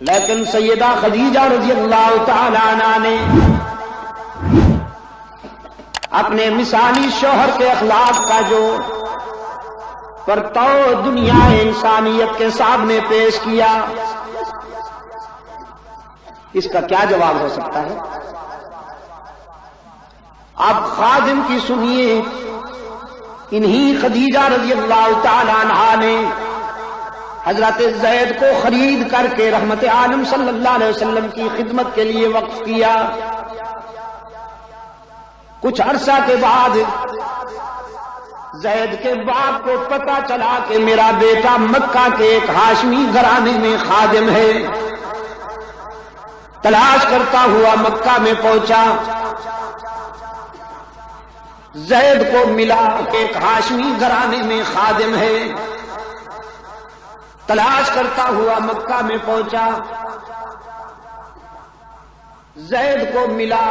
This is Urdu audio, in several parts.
لیکن سیدہ خدیجہ رضی اللہ تعالی عنہا نے اپنے مثالی شوہر کے اخلاق کا جو پرتو دنیا انسانیت کے سامنے پیش کیا، اس کا کیا جواب ہو سکتا ہے؟ آپ خادم کی سنیے، انہی خدیجہ رضی اللہ تعالی عنہا نے حضرت زید کو خرید کر کے رحمت عالم صلی اللہ علیہ وسلم کی خدمت کے لیے وقف کیا۔ کچھ عرصہ کے بعد زید کے باپ کو پتہ چلا کہ میرا بیٹا مکہ کے ایک ہاشمی گھرانے میں خادم ہے۔ تلاش کرتا ہوا مکہ میں پہنچا، زید کو ملا کہ ایک ہاشمی گھرانے میں خادم ہے۔ تلاش کرتا ہوا مکہ میں پہنچا، زید کو ملا،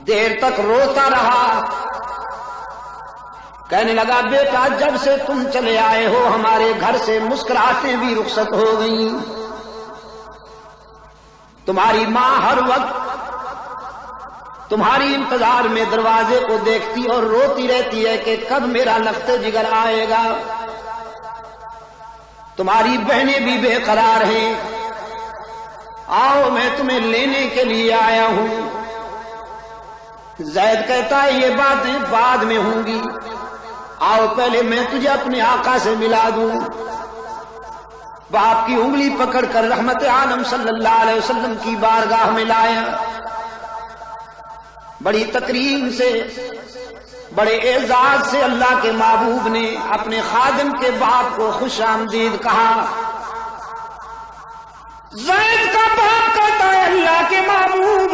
دیر تک روتا رہا، کہنے لگا بیٹا جب سے تم چلے آئے ہو ہمارے گھر سے مسکراہٹیں بھی رخصت ہو گئیں۔ تمہاری ماں ہر وقت تمہاری انتظار میں دروازے کو دیکھتی اور روتی رہتی ہے کہ کب میرا لخت جگر آئے گا۔ تمہاری بہنیں بھی بے قرار ہیں، آؤ میں تمہیں لینے کے لیے آیا ہوں۔ زید کہتا ہے یہ باتیں بعد میں ہوں گی، آؤ پہلے میں تجھے اپنے آقا سے ملا دوں۔ باپ کی انگلی پکڑ کر رحمت عالم صلی اللہ علیہ وسلم کی بارگاہ میں لایا، بڑی تکریم سے، بڑے اعزاز سے اللہ کے محبوب نے اپنے خادم کے باپ کو خوش آمدید کہا۔ زید کا باپ کہتا ہے اللہ کے محبوب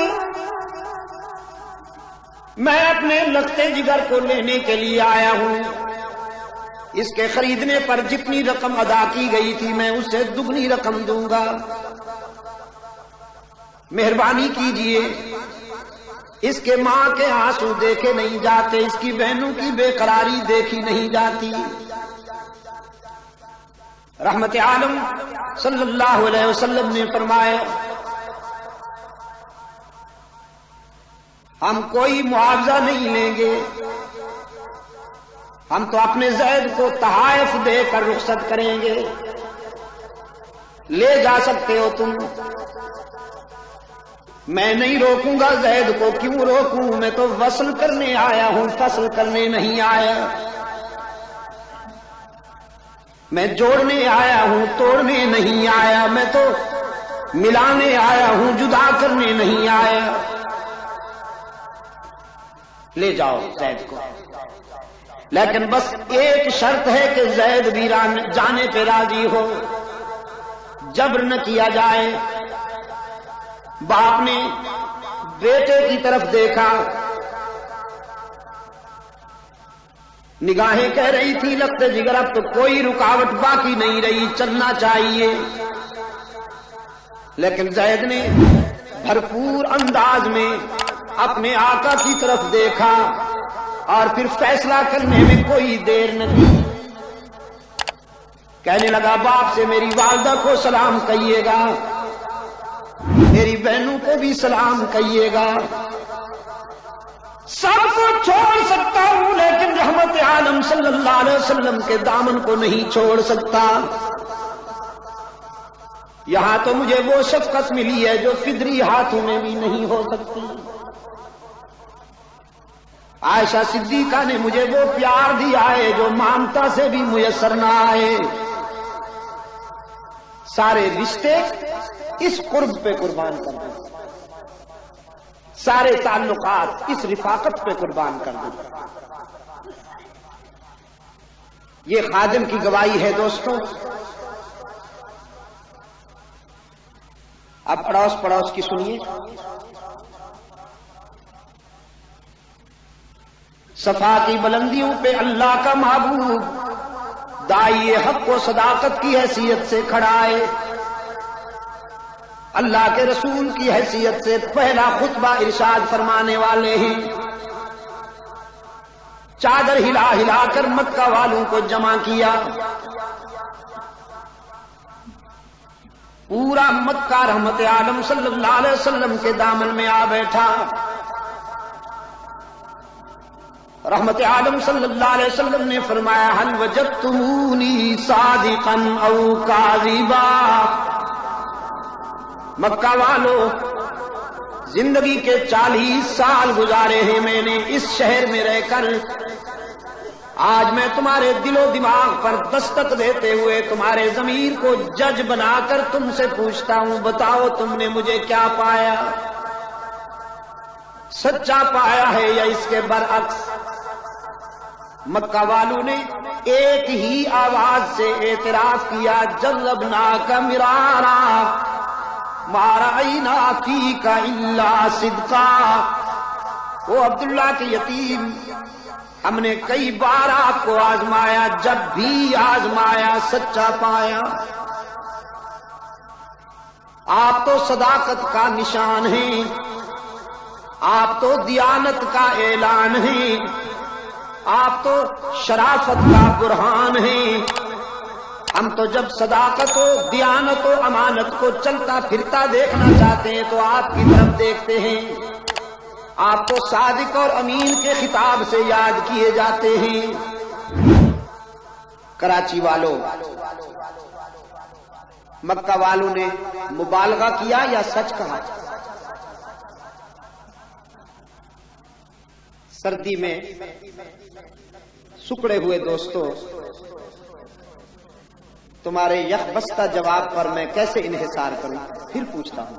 میں اپنے لخت جگر کو لینے کے لیے آیا ہوں، اس کے خریدنے پر جتنی رقم ادا کی گئی تھی میں اسے دگنی رقم دوں گا، مہربانی کیجئے۔ اس کے ماں کے آنسو دیکھے نہیں جاتے، اس کی بہنوں کی بے قراری دیکھی نہیں جاتی۔ رحمت عالم صلی اللہ علیہ وسلم نے فرمایا ہم کوئی معاوضہ نہیں لیں گے، ہم تو اپنے زید کو تحائف دے کر رخصت کریں گے، لے جا سکتے ہو تم، میں نہیں روکوں گا زید کو، کیوں روکوں، میں تو وصل کرنے آیا ہوں، فصل کرنے نہیں آیا، میں جوڑنے آیا ہوں، توڑنے نہیں آیا، میں تو ملانے آیا ہوں، جدا کرنے نہیں آیا، لے جاؤ زید کو۔ لیکن بس ایک شرط ہے کہ زید بھی جانے پہ راضی ہو، جبر نہ کیا جائے۔ باپ نے بیٹے کی طرف دیکھا، نگاہیں کہہ رہی تھی لخت جگر اب تو کوئی رکاوٹ باقی نہیں رہی، چلنا چاہیے، لیکن زید نے بھرپور انداز میں اپنے آقا کی طرف دیکھا اور پھر فیصلہ کرنے میں کوئی دیر نہ کی، کہنے لگا باپ سے میری والدہ کو سلام کہیے گا، میری بہنوں کو بھی سلام کہیے گا، سب کو چھوڑ سکتا ہوں لیکن رحمت عالم صلی اللہ علیہ وسلم کے دامن کو نہیں چھوڑ سکتا۔ یہاں تو مجھے وہ شفقت ملی ہے جو فدری ہاتھوں میں بھی نہیں ہو سکتی۔ عائشہ صدیقہ نے مجھے وہ پیار دیا ہے جو مامتا سے بھی میسر نہ آئے۔ سارے رشتے اس قرب پہ قربان کر دیں، سارے تعلقات اس رفاقت پہ قربان کر دیں۔ یہ خادم کی گواہی ہے دوستوں۔ اب اڑوس پڑوس کی سنیے۔ صفا کی بلندیوں پہ اللہ کا محبوب داعی حق و صداقت کی حیثیت سے کھڑا ہے، اللہ کے رسول کی حیثیت سے پہلا خطبہ ارشاد فرمانے والے ہیں۔ چادر ہلا ہلا کر مکہ والوں کو جمع کیا، پورا مکہ رحمت عالم صلی اللہ علیہ وسلم کے دامن میں آ بیٹھا. رحمت عالم صلی اللہ علیہ وسلم نے فرمایا هل وجدتمونی صادقا او کاذبا. مکہ والو، زندگی کے 40 سال گزارے ہیں میں نے اس شہر میں رہ کر. آج میں تمہارے دل و دماغ پر دستک دیتے ہوئے تمہارے ضمیر کو جج بنا کر تم سے پوچھتا ہوں، بتاؤ تم نے مجھے کیا پایا؟ سچا پایا ہے یا اس کے برعکس؟ مکہ والوں نے ایک ہی آواز سے اعتراف کیا، جذبناک مرارا ما رأینا فیک الا صدقا. وہ عبداللہ کے یتیم، ہم نے کئی بار آپ کو آزمایا، جب بھی آزمایا سچا پایا. آپ تو صداقت کا نشان ہیں، آپ تو دیانت کا اعلان ہیں، آپ تو شرافت کا برہان ہیں. ہم تو جب صداقت و دیانت و امانت کو چلتا پھرتا دیکھنا چاہتے ہیں تو آپ کی طرف دیکھتے ہیں. آپ تو صادق اور امین کے خطاب سے یاد کیے جاتے ہیں. کراچی والوں، مکہ والوں نے مبالغہ کیا یا سچ کہا؟ سردی میں سکڑے ہوئے دوستو، تمہارے یک بستہ جواب پر میں کیسے انحصار کروں؟ پھر پوچھتا ہوں،